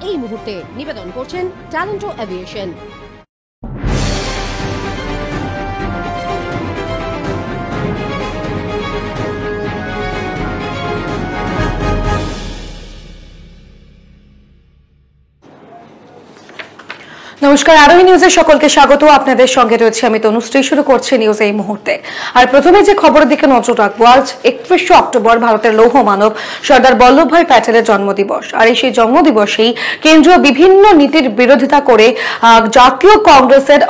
এই মুহূর্তে নিবেদন করছেন ট্যালেন্টো এভিয়েশন। নমস্কার, আরোহী নিউজে সকলকে স্বাগত। আপনাদের সঙ্গে রয়েছে আমি তনুশ্রী। শুরু করছে নিউজ এই মুহূর্তে। আর প্রথমে যে খবরের দিকে নজর রাখবো, আজ 31শে অক্টোবর ভারতের লৌহ মানব সর্দার বল্লভভাই প্যাটেলের জন্মদিবস। আর এই সেই জন্মদিবসেই কেন্দ্রীয় বিভিন্ন নীতির বিরোধিতা করে জাতীয় কংগ্রেসের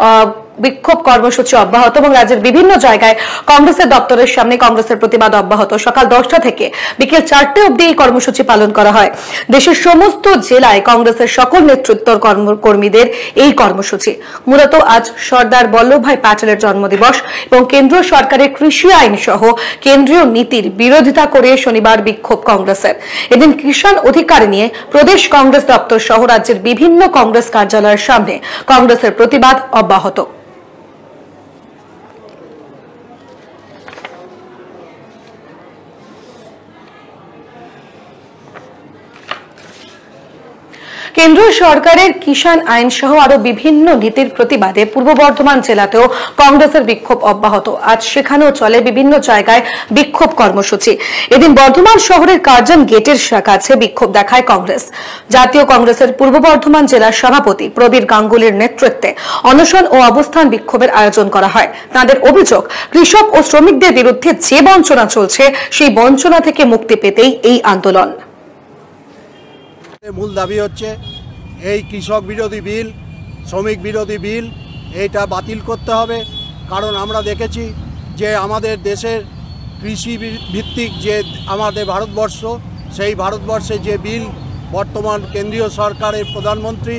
বিক্ষোভ কর্মসূচি অব্যাহত এবং রাজ্যের বিভিন্ন জায়গায় কংগ্রেসের দপ্তরের সামনে কংগ্রেসের প্রতিবাদ অব্যাহত। সকাল 10টা থেকে বিকেল 4টে অবধি এই কর্মসূচি পালন করা হয়। দেশের সমস্ত জেলায় কংগ্রেসের সকল নেতৃত্ব কর্মীদের এই কর্মসূচি। মূলত আজ সর্দার বল্লভভাই প্যাটেলের জন্মদিবস এবং কেন্দ্র সরকারের কৃষি আইন সহ কেন্দ্রীয় নীতির বিরোধিতা করে শনিবার বিক্ষোভ কংগ্রেসের। এদিন কিষাণ অধিকার নিয়ে প্রদেশ কংগ্রেস দপ্তর সহ রাজ্যের বিভিন্ন কংগ্রেস কার্যালয়ের সামনে কংগ্রেসের প্রতিবাদ অব্যাহত। কেন্দ্র সরকারের কিষাণ আইন সহ আরো বিভিন্ন নীতির প্রতিবাদে পূর্ব বর্ধমান জেলাতেও কংগ্রেসের বিক্ষোভ অব্যাহত। আজ সেখানেও চলে বিভিন্ন জায়গায় বিক্ষোভ কর্মসূচি। এদিন বর্ধমান শহরের কার্জন গেটের কাছে বিক্ষোভ দেখায় কংগ্রেস। জাতীয় কংগ্রেসের পূর্ব বর্ধমান জেলার সভাপতি প্রবীর গাঙ্গুলির নেতৃত্বে অনশন ও অবস্থান বিক্ষোভের আয়োজন করা হয়। তাদের অভিযোগ, কৃষক ও শ্রমিকদের বিরুদ্ধে যে বঞ্চনা চলছে সেই বঞ্চনা থেকে মুক্তি পেতেই এই আন্দোলন। মূল দাবি হচ্ছে এই কৃষক বিরোধী বিল, শ্রমিক বিরোধী বিল, এইটা বাতিল করতে হবে। কারণ আমরা দেখেছি যে আমাদের দেশের কৃষি ভিত্তিক যে আমাদের ভারতবর্ষ, সেই ভারতবর্ষে যে বিল বর্তমান কেন্দ্রীয় সরকারের প্রধানমন্ত্রী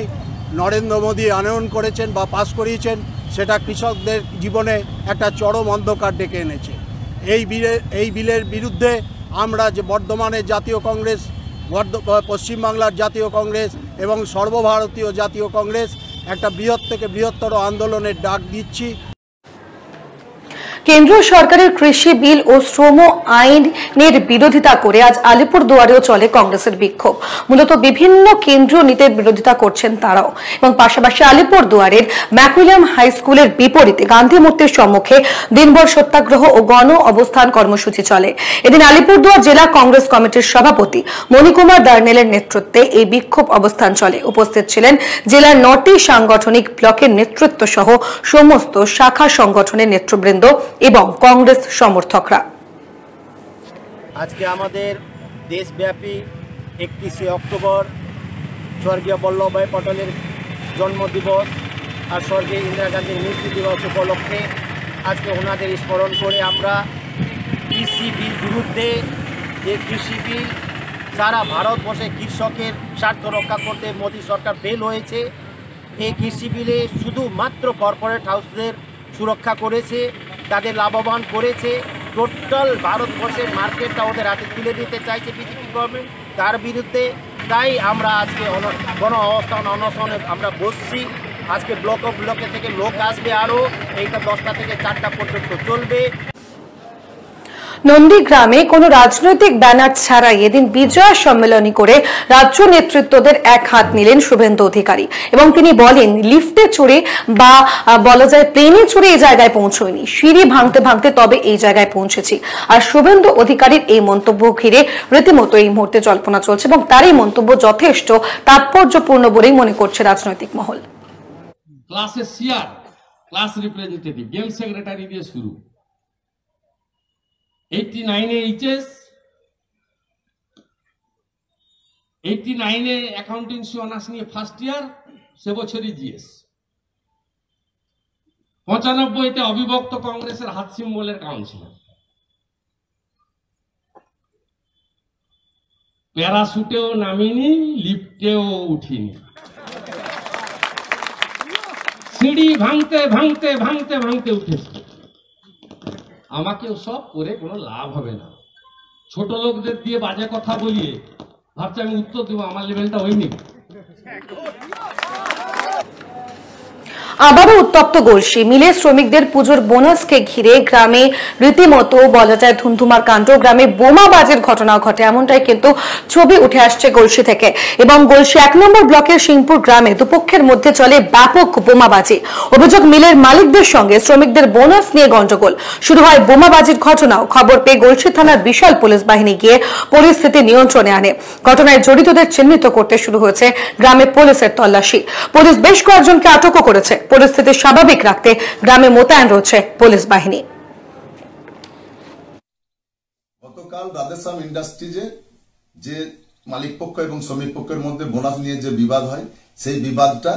নরেন্দ্র মোদী আনয়ন করেছেন বা পাস করিয়েছেন, সেটা কৃষকদের জীবনে একটা চরম অন্ধকার ডেকে এনেছে। এই বিলের বিরুদ্ধে আমরা যে বর্ধমানের জাতীয় কংগ্রেস, পশ্চিমবাংলার জাতীয় কংগ্রেস এবং সর্বভারতীয় জাতীয় কংগ্রেস একটা বৃহৎ থেকে বৃহত্তর আন্দোলনের ডাক দিচ্ছি। কেন্দ্র সরকারের কৃষি বিল ও শ্রম আইনের বিরোধিতা করে আজ আলিপুরদুয়ারেও চলে কংগ্রেসের বিক্ষোভ। মূলত বিভিন্ন কেন্দ্রীয় নীতির বিরোধিতা করছেন তারাও এবং পাশাপাশি আলিপুরদুয়ারের ম্যাকুইলিয়াম হাই স্কুলের বিপরীতে গান্ধী মূর্তির সম্মুখে দিনভর সত্যাগ্রহ ও গণ অবস্থান কর্মসূচি চলে। এদিন আলিপুরদুয়ার জেলা কংগ্রেস কমিটির সভাপতি মণিকুমার দার্নেলের নেতৃত্বে এই বিক্ষোভ অবস্থান চলে। উপস্থিত ছিলেন জেলার 9টি সাংগঠনিক ব্লকের নেতৃত্ব সহ সমস্ত শাখা সংগঠনের নেতৃবৃন্দ এবং কংগ্রেস সমর্থকরা। আজকে আমাদের দেশব্যাপী 31শে অক্টোবর স্বর্গীয় বল্লভভাই পটেলের জন্মদিবস আর স্বর্গীয় ইন্দিরা গান্ধীর মৃত্যু দিবস উপলক্ষে আজকে ওনাদের স্মরণ করে আমরা কৃষি বিল বিরুদ্ধে, যে কৃষি বিল সারা ভারতবর্ষে কৃষকের স্বার্থ রক্ষা করতে মোদী সরকার ফেল হয়েছে। এই কৃষি বিলে শুধুমাত্র কর্পোরেট হাউসদের সুরক্ষা করেছে, তাদের লাভবান করেছে। টোটাল ভারতবর্ষের মার্কেটটা ওদের হাতে তুলে দিতে চাইছে বিজেপি গভর্নমেন্ট, তার বিরুদ্ধে। তাই আমরা আজকে গণ অবস্থান অনশনে আমরা বসছি। আজকে ব্লকে থেকে লোক আসবে, আরও এইটা 10টা থেকে 4টা পর্যন্ত চলবে। নন্দীগ্রামে কোনো রাজনৈতিক ব্যানার ছাড়াই এদিন বিজয় সম্মেলনী করে রাজ্য নেতৃত্বদের এক হাত নিলেন শুভেন্দু অধিকারী এবং তিনি বলেন, লিফটে চড়ে বা বলা যায় প্লেনে চড়ে এই জায়গায় পৌঁছয়নি, সিঁড়ি ভাঙতে ভাঙতে তবে এই জায়গায় পৌঁছেছি। আর শুভেন্দু অধিকারীর এই মন্তব্য ঘিরে রীতিমতো এই মুহূর্তে জল্পনা চলছে এবং তার এই মন্তব্য যথেষ্ট তাৎপর্যপূর্ণ বলেই মনে করছে রাজনৈতিক মহল। ক্লাসে CR, class representative, game secretary দিয়ে শুরু, 89-এ এইচএস, 89-এ অ্যাকাউন্টেন্সি অনার্স নিয়ে ফার্স্ট ইয়ার, সে বছরই জিএস, 95-তে অবিভক্ত কংগ্রেসের হাত সিম্বলের কাউন্সিলর, প্যারাশুটেও নামিনি, লিফটেও উঠিনি, সিঁড়ি ভাঙতে ভাঙতে ভাঙতে ভাঙতে উঠেছে। আমাকেও সব করে কোনো লাভ হবে না। ছোট লোকদের দিয়ে বাজে কথা বলিয়ে ভাবছি আমি উত্তর দেবো, আমার লেভেলটা হয়নি। আবারও উত্তপ্ত গলসি মিলে শ্রমিকদের পুজোর বোনাসকে ঘিরে গ্রামে রীতিমতো বলা যায় ধুমধুমার কাণ্ড। গ্রামে বোমাবাজির ঘটনা ঘটে, এমনটাই কিন্তু ছবি উঠে আসছে গলসি থেকে। এবং গলসি 1 নম্বর ব্লকের সিংপুর গ্রামে দুপক্ষের মধ্যে চলে ব্যাপক বোমাবাজি। অভিযোগ মিলের মালিকদের সঙ্গে শ্রমিকদের বোনাস নিয়ে গন্ডগোল। শুরু হয় বোমাবাজির ঘটনাও। খবর পেয়ে গলসি থানার বিশাল পুলিশ বাহিনী গিয়ে পরিস্থিতি নিয়ন্ত্রণে আনে। ঘটনায় জড়িতদের চিহ্নিত করতে শুরু হয়েছে গ্রামে পুলিশের তল্লাশি। পুলিশ বেশ কয়েকজনকে আটকও করেছে। পরিস্থিতি স্বাভাবিক রাখতে গ্রামে মোতায়েন রয়েছে পুলিশ বাহিনী। গতকাল রাধেশ্যাম ইন্ডাস্ট্রিজে যে মালিক পক্ষ এবং শ্রমিক পক্ষের মধ্যে বোনাস নিয়ে যে বিবাদ হয়, সেই বিবাদটা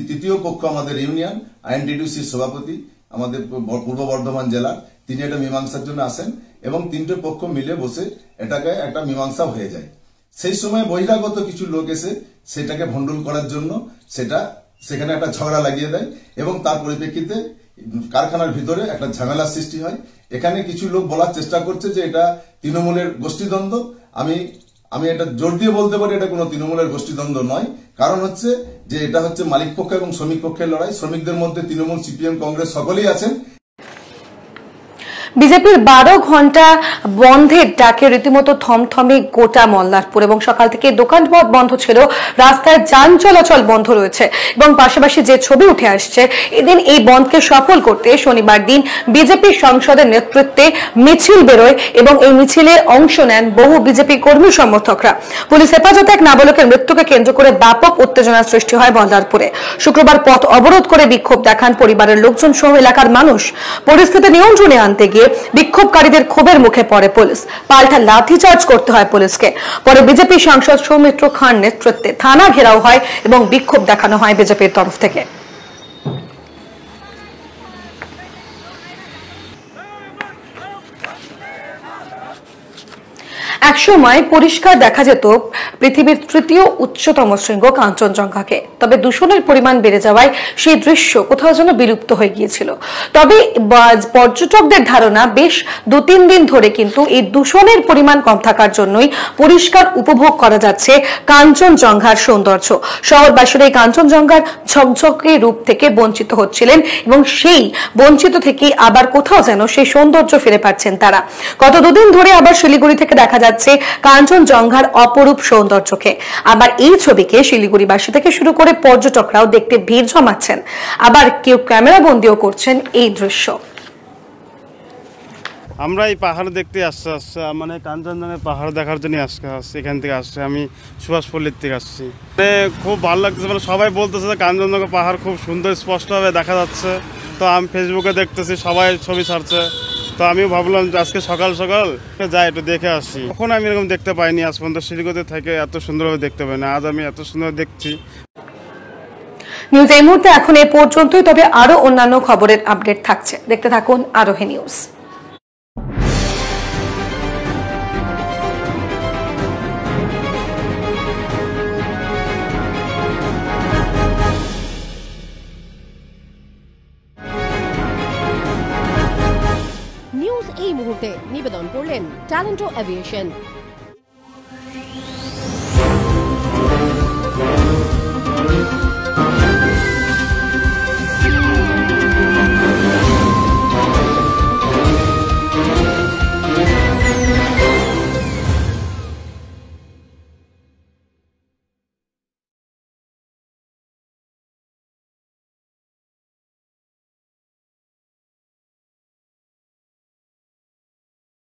তৃতীয় পক্ষ আমাদের ইউনিয়ন আইএনটিটিউসির সভাপতি আমাদের পূর্ব বর্ধমান জেলার, তিনি এটা মীমাংসার জন্য আসেন এবং 3টে পক্ষ মিলে বসে এটাকে একটা মীমাংসা হয়ে যায়। সেই সময় বহিরাগত কিছু লোক এসে সেটাকে ভণ্ডুল করার জন্য সেখানে একটা ঝগড়া লাগিয়ে দেয় এবং তার পরিপ্রেক্ষিতে কারখানার ভিতরে একটা ঝামেলার সৃষ্টি হয়। এখানে কিছু লোক বলার চেষ্টা করছে যে এটা তৃণমূলের গোষ্ঠীদ্বন্দ্ব। আমি এটা জোর দিয়ে বলতে পারি এটা কোনো তৃণমূলের গোষ্ঠীদ্বন্দ্ব নয়। কারণ হচ্ছে যে এটা হচ্ছে মালিক পক্ষ এবং শ্রমিক পক্ষের লড়াই। শ্রমিকদের মধ্যে তৃণমূল, সিপিএম, কংগ্রেস সকলেই আছেন। বিজেপির 12 ঘন্টা বন্ধের ডাকে রীতিমতো থমথমে গোটা মল্লারপুর এবং সকাল থেকে দোকানপাট বন্ধ ছিল, রাস্তায় যান চলাচল বন্ধ রয়েছে। এবং পাশাপাশি যে ছবি উঠে আসছে, এদিন এই বন্ধকে সফল করতে শনিবার দিন বিজেপি সংসদের নেতৃত্বে মিছিল বেরোয় এবং এই মিছিলে অংশ নেন বহু বিজেপি কর্মী সমর্থকরা। পুলিশ হেফাজতে এক নাবালকের মৃত্যুকে কেন্দ্র করে ব্যাপক উত্তেজনার সৃষ্টি হয় মল্লারপুরে। শুক্রবার পথ অবরোধ করে বিক্ষোভ দেখান পরিবারের লোকজন সহ এলাকার মানুষ। পরিস্থিতি নিয়ন্ত্রণে আনতে গিয়ে বিক্ষোভকারীদের ক্ষোভের মুখে পড়ে পুলিশ। পাল্টা লাঠিচার্জ করতে হয় পুলিশকে। পরে বিজেপি সাংসদ সৌমিত্র খান নেতৃত্বে থানা ঘেরাও হয় এবং বিক্ষোভ দেখানো হয় বিজেপির তরফ থেকে। একসময় পরিষ্কার দেখা যেত পৃথিবীর 3য় উচ্চতম শৃঙ্গ কাঞ্চনজঙ্ঘাকে। তবে দূষণের পরিমাণ বেড়ে যাওয়ায় সেই দৃশ্য কোথাও যেন বিলুপ্ত হয়ে গিয়েছিল। তবে পর্যটকদের ধারণা বেশ 2-3 দিন ধরে কিন্তু এই দূষণের পরিমাণ কম থাকার জন্যই পরিষ্কার উপভোগ করা যাচ্ছে কাঞ্চনজঙ্ঘার সৌন্দর্য। শহরবাসীরা এই কাঞ্চনজঙ্ঘার ঝকঝকে রূপ থেকে বঞ্চিত হচ্ছিলেন এবং সেই বঞ্চিত থেকে আবার কোথাও যেন সেই সৌন্দর্য ফিরে পাচ্ছেন তারা। গত 2 দিন ধরে আবার শিলিগুড়ি থেকে দেখা যাচ্ছে কাঞ্চনজঙ্ঘার অপরূপ সৌন্দর্যকে। আবার এই ছবিকে শিলিগুড়িবাসী থেকে শুরু করে পর্যটকরাও দেখতে ভিড় জমাচ্ছেন। আবার কেউ ক্যামেরা বন্দিও করছেন এই দৃশ্য। আমরা এই পাহাড় দেখতে আসছি, মানে কাঞ্চনজঙ্ঘা পাহাড় দেখার জন্য আসছি। এখান থেকে আসছি, আমি সুভাষপল্লির থেকে আসছি। খুব ভালো লাগতেছে, মানে সবাই বলতেছে যে কাঞ্চনজঙ্ঘা পাহাড় খুব সুন্দর স্পষ্টভাবে দেখা যাচ্ছে। তো আমি ফেসবুকে দেখতেছি সবাই ছবি ছাড়ছে, তো আমিও ভাবলাম যে আজকে সকাল সকাল যাই একটু দেখে আসি। কখনো আমি এরকম দেখতে পাইনি আজ পর্যন্ত, শিলিগুড়িতে থেকে এত সুন্দরভাবে দেখতে পাই না। আজ আমি এত সুন্দর দেখছি। নিউজ এই মুহূর্তে এখন এই পর্যন্তই, তবে আরো অন্যান্য খবরের আপডেট থাকছে। দেখতে থাকুন আরোহী নিউজ। নিউজ এই মুহূর্তে নিবেদন করলেন ট্যালেন্টো এভিয়েশন।